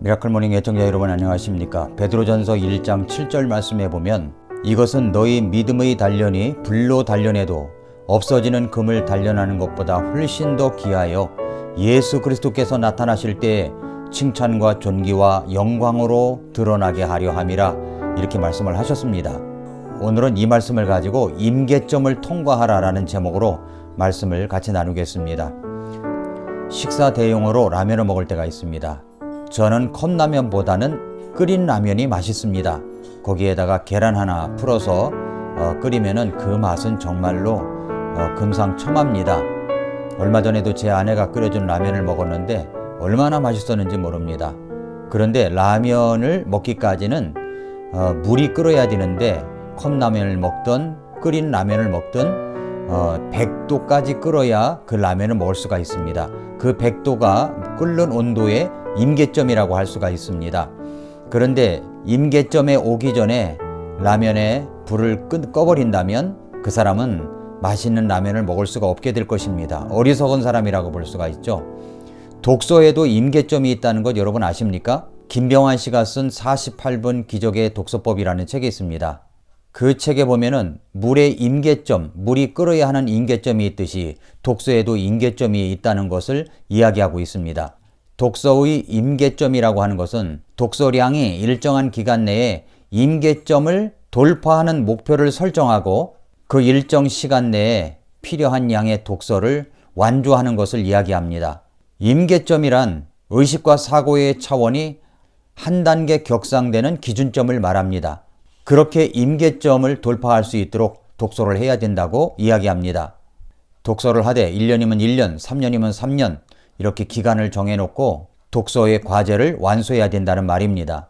미라클 모닝 애청자 여러분 안녕하십니까? 베드로전서 1장 7절 말씀에 보면 이것은 너희 믿음의 단련이 불로 단련해도 없어지는 금을 단련하는 것보다 훨씬 더 귀하여 예수 그리스도께서 나타나실 때 칭찬과 존귀와 영광으로 드러나게 하려 함이라, 이렇게 말씀을 하셨습니다. 오늘은 이 말씀을 가지고 임계점을 통과하라라는 제목으로 말씀을 같이 나누겠습니다. 식사 대용으로 라면을 먹을 때가 있습니다. 저는 컵라면보다는 끓인 라면이 맛있습니다. 거기에다가 계란 하나 풀어서 끓이면은 그 맛은 정말로 금상첨화입니다. 얼마 전에도 제 아내가 끓여준 라면을 먹었는데 얼마나 맛있었는지 모릅니다. 그런데 라면을 먹기까지는 물이 끓어야 되는데 컵라면을 먹든 끓인 라면을 먹든 100도까지 끓어야 그 라면을 먹을 수가 있습니다. 그 100도가 끓는 온도의 임계점이라고 할 수가 있습니다. 그런데 임계점에 오기 전에 라면에 불을 꺼버린다면 그 사람은 맛있는 라면을 먹을 수가 없게 될 것입니다. 어리석은 사람이라고 볼 수가 있죠. 독서에도 임계점이 있다는 것 여러분 아십니까? 김병환 씨가 쓴 48분 기적의 독서법이라는 책이 있습니다. 그 책에 보면은 물의 임계점, 물이 끓어야 하는 임계점이 있듯이 독서에도 임계점이 있다는 것을 이야기하고 있습니다. 독서의 임계점이라고 하는 것은 독서량이 일정한 기간 내에 임계점을 돌파하는 목표를 설정하고 그 일정 시간 내에 필요한 양의 독서를 완주하는 것을 이야기합니다. 임계점이란 의식과 사고의 차원이 한 단계 격상되는 기준점을 말합니다. 그렇게 임계점을 돌파할 수 있도록 독서를 해야 된다고 이야기합니다. 독서를 하되 1년이면 1년, 3년이면 3년 이렇게 기간을 정해놓고 독서의 과제를 완수해야 된다는 말입니다.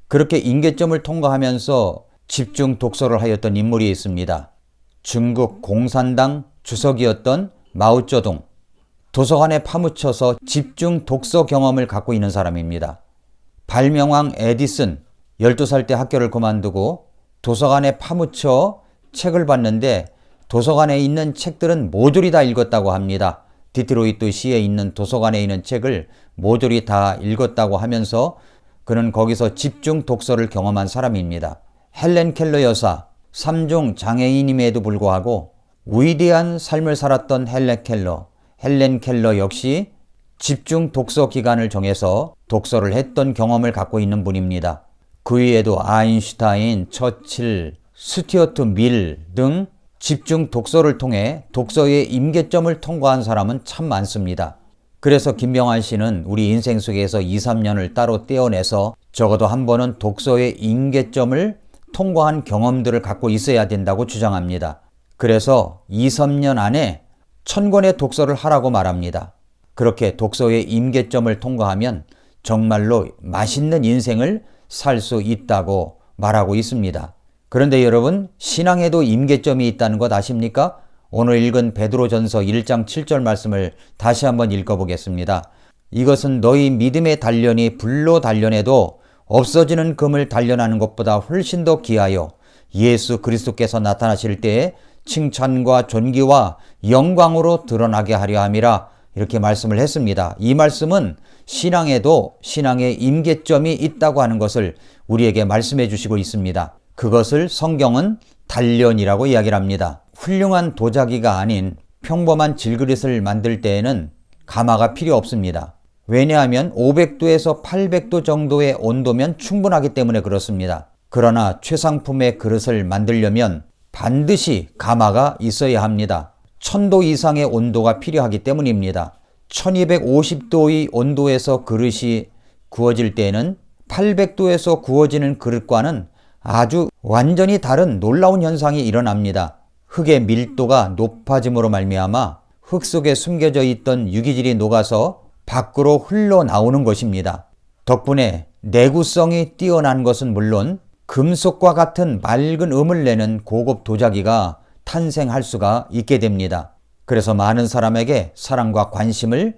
그렇게 임계점을 통과하면서 집중 독서를 하였던 인물이 있습니다. 중국 공산당 주석이었던 마오쩌둥. 도서관에 파묻혀서 집중 독서 경험을 갖고 있는 사람입니다. 발명왕 에디슨, 12살 때 학교를 그만두고 도서관에 파묻혀 책을 봤는데 도서관에 있는 책들은 모조리 다 읽었다고 합니다. 디트로이트 시에 있는 도서관에 있는 책을 모조리 다 읽었다고 하면서 그는 거기서 집중 독서를 경험한 사람입니다. 헬렌 켈러 여사, 3중 장애인임에도 불구하고 위대한 삶을 살았던 헬렌 켈러 역시 집중 독서 기간을 정해서 독서를 했던 경험을 갖고 있는 분입니다. 그 외에도 아인슈타인, 처칠, 스튜어트 밀 등 집중 독서를 통해 독서의 임계점을 통과한 사람은 참 많습니다. 그래서 김병환 씨는 우리 인생 속에서 2, 3년을 따로 떼어내서 적어도 한 번은 독서의 임계점을 통과한 경험들을 갖고 있어야 된다고 주장합니다. 그래서 2, 3년 안에 1000권의 독서를 하라고 말합니다. 그렇게 독서의 임계점을 통과하면 정말로 맛있는 인생을 살 수 있다고 말하고 있습니다. 그런데 여러분, 신앙에도 임계점이 있다는 것 아십니까? 오늘 읽은 베드로전서 1장 7절 말씀을 다시 한번 읽어보겠습니다. 이것은 너희 믿음의 단련이 불로 단련해도 없어지는 금을 단련하는 것보다 훨씬 더 귀하여 예수 그리스도께서 나타나실 때에 칭찬과 존귀와 영광으로 드러나게 하려 함이라, 이렇게 말씀을 했습니다. 이 말씀은 신앙에도 신앙의 임계점이 있다고 하는 것을 우리에게 말씀해 주시고 있습니다. 그것을 성경은 단련이라고 이야기를 합니다. 훌륭한 도자기가 아닌 평범한 질그릇을 만들 때에는 가마가 필요 없습니다. 왜냐하면 500도에서 800도 정도의 온도면 충분하기 때문에 그렇습니다. 그러나 최상품의 그릇을 만들려면 반드시 가마가 있어야 합니다. 1000도 이상의 온도가 필요하기 때문입니다. 1250도의 온도에서 그릇이 구워질 때에는 800도에서 구워지는 그릇과는 아주 완전히 다른 놀라운 현상이 일어납니다. 흙의 밀도가 높아짐으로 말미암아 흙 속에 숨겨져 있던 유기질이 녹아서 밖으로 흘러나오는 것입니다. 덕분에 내구성이 뛰어난 것은 물론 금속과 같은 맑은 음을 내는 고급 도자기가 탄생할 수가 있게 됩니다. 그래서 많은 사람에게 사랑과 관심을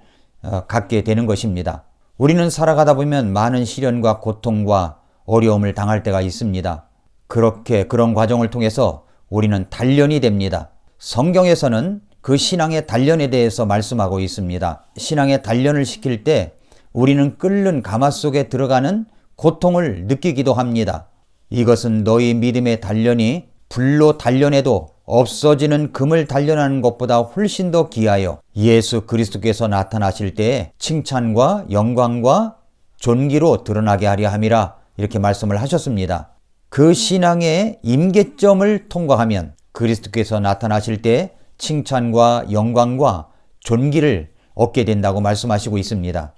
갖게 되는 것입니다. 우리는 살아가다 보면 많은 시련과 고통과 어려움을 당할 때가 있습니다. 그런 과정을 통해서 우리는 단련이 됩니다. 성경에서는 그 신앙의 단련에 대해서 말씀하고 있습니다. 신앙의 단련을 시킬 때 우리는 끓는 가마속에 들어가는 고통을 느끼기도 합니다. 이것은 너희 믿음의 단련이 불로 단련해도 없어지는 금을 단련하는 것보다 훨씬 더 귀하여 예수 그리스도께서 나타나실 때에 칭찬과 영광과 존귀로 드러나게 하려 함이라 이렇게 말씀을 하셨습니다. 그 신앙의 임계점을 통과하면 그리스도께서 나타나실 때 칭찬과 영광과 존귀를 얻게 된다고 말씀하시고 있습니다.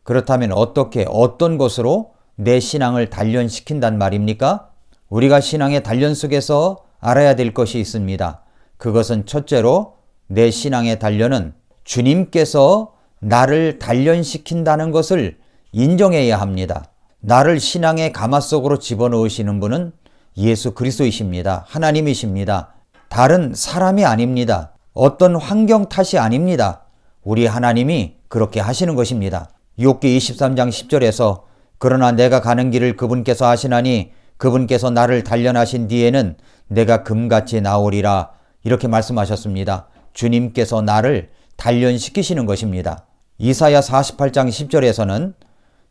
그렇다면 어떤 것으로 내 신앙을 단련시킨단 말입니까? 우리가 신앙의 단련 속에서 알아야 될 것이 있습니다. 그것은 첫째로 내 신앙의 단련은 주님께서 나를 단련시킨다는 것을 인정해야 합니다. 나를 신앙의 가마 속으로 집어넣으시는 분은 예수 그리스도이십니다. 하나님이십니다. 다른 사람이 아닙니다. 어떤 환경 탓이 아닙니다. 우리 하나님이 그렇게 하시는 것입니다. 욥기 23장 10절에서 그러나 내가 가는 길을 그분께서 아시나니 그분께서 나를 단련하신 뒤에는 내가 금같이 나오리라 이렇게 말씀하셨습니다. 주님께서 나를 단련시키시는 것입니다. 이사야 48장 10절에서는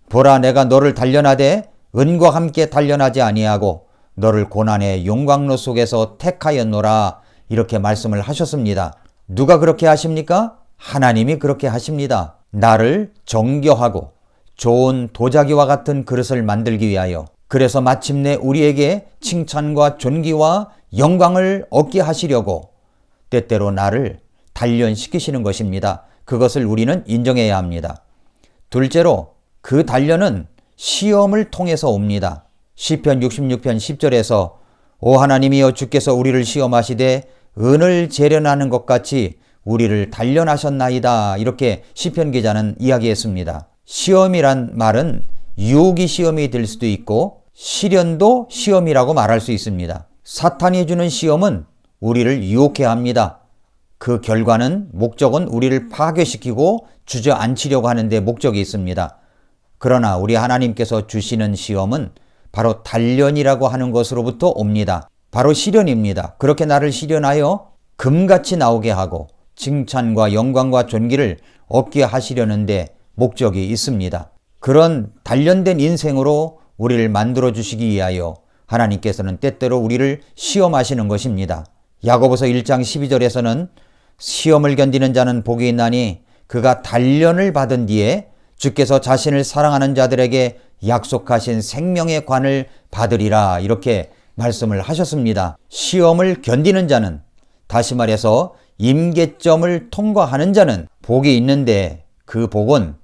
보라 내가 너를 단련하되 은과 함께 단련하지 아니하고 너를 고난의 용광로 속에서 택하였노라 이렇게 말씀을 하셨습니다. 누가 그렇게 하십니까? 하나님이 그렇게 하십니다. 나를 정결하고 좋은 도자기와 같은 그릇을 만들기 위하여 그래서 마침내 우리에게 칭찬과 존귀와 영광을 얻게 하시려고 때때로 나를 단련시키시는 것입니다. 그것을 우리는 인정해야 합니다. 둘째로 그 단련은 시험을 통해서 옵니다. 시편 66편 10절에서 오 하나님이여 주께서 우리를 시험하시되 은을 재련하는 것 같이 우리를 단련하셨나이다 이렇게 시편 기자는 이야기했습니다. 시험이란 말은 유혹이 시험이 될 수도 있고 시련도 시험이라고 말할 수 있습니다. 사탄이 주는 시험은 우리를 유혹해 합니다. 그 결과는 목적은 우리를 파괴시키고 주저앉히려고 하는데 목적이 있습니다. 그러나 우리 하나님께서 주시는 시험은 바로 단련이라고 하는 것으로부터 옵니다. 바로 시련입니다. 그렇게 나를 시련하여 금같이 나오게 하고 칭찬과 영광과 존귀를 얻게 하시려는데 목적이 있습니다. 그런 단련된 인생으로 우리를 만들어 주시기 위하여 하나님께서는 때때로 우리를 시험하시는 것입니다. 야고보서 1장 12절에서는 시험을 견디는 자는 복이 있나니 그가 단련을 받은 뒤에 주께서 자신을 사랑하는 자들에게 약속하신 생명의 관을 받으리라 이렇게 말씀을 하셨습니다. 시험을 견디는 자는 다시 말해서 임계점을 통과하는 자는 복이 있는데 그 복은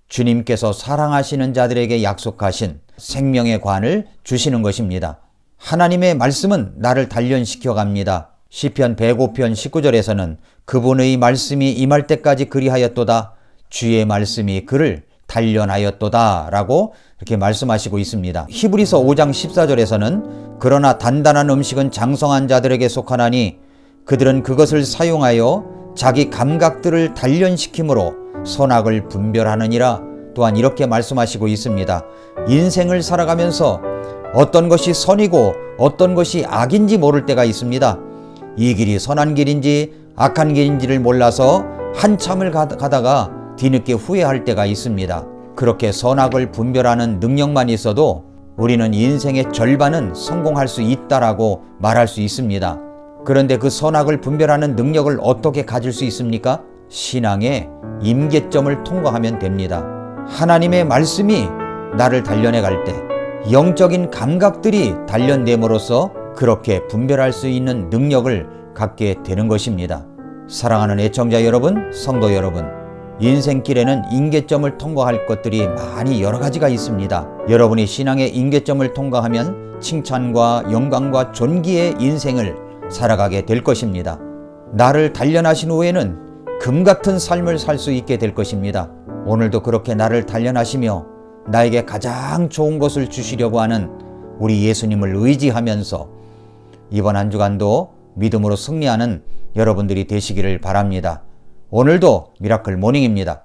주님께서 사랑하시는 자들에게 약속하신 생명의 관을 주시는 것입니다. 하나님의 말씀은 나를 단련시켜 갑니다. 시편 105편 19절에서는 그분의 말씀이 임할 때까지 그리하였도다. 주의 말씀이 그를 단련하였도다 라고 이렇게 말씀하시고 있습니다. 히브리서 5장 14절에서는 그러나 단단한 음식은 장성한 자들에게 속하나니 그들은 그것을 사용하여 자기 감각들을 단련시킴으로 선악을 분별하느니라 또한 이렇게 말씀하시고 있습니다. 인생을 살아가면서 어떤 것이 선이고 어떤 것이 악인지 모를 때가 있습니다. 이 길이 선한 길인지 악한 길인지를 몰라서 한참을 가다가 뒤늦게 후회할 때가 있습니다. 그렇게 선악을 분별하는 능력만 있어도 우리는 인생의 절반은 성공할 수 있다라고 말할 수 있습니다. 그런데 그 선악을 분별하는 능력을 어떻게 가질 수 있습니까? 신앙의 임계점을 통과하면 됩니다. 하나님의 말씀이 나를 단련해 갈 때 영적인 감각들이 단련됨으로써 그렇게 분별할 수 있는 능력을 갖게 되는 것입니다. 사랑하는 애청자 여러분, 성도 여러분, 인생길에는 임계점을 통과할 것들이 많이 여러 가지가 있습니다. 여러분이 신앙의 임계점을 통과하면 칭찬과 영광과 존귀의 인생을 살아가게 될 것입니다. 나를 단련하신 후에는 금같은 삶을 살 수 있게 될 것입니다. 오늘도 그렇게 나를 단련하시며 나에게 가장 좋은 것을 주시려고 하는 우리 예수님을 의지하면서 이번 한 주간도 믿음으로 승리하는 여러분들이 되시기를 바랍니다. 오늘도 미라클 모닝입니다.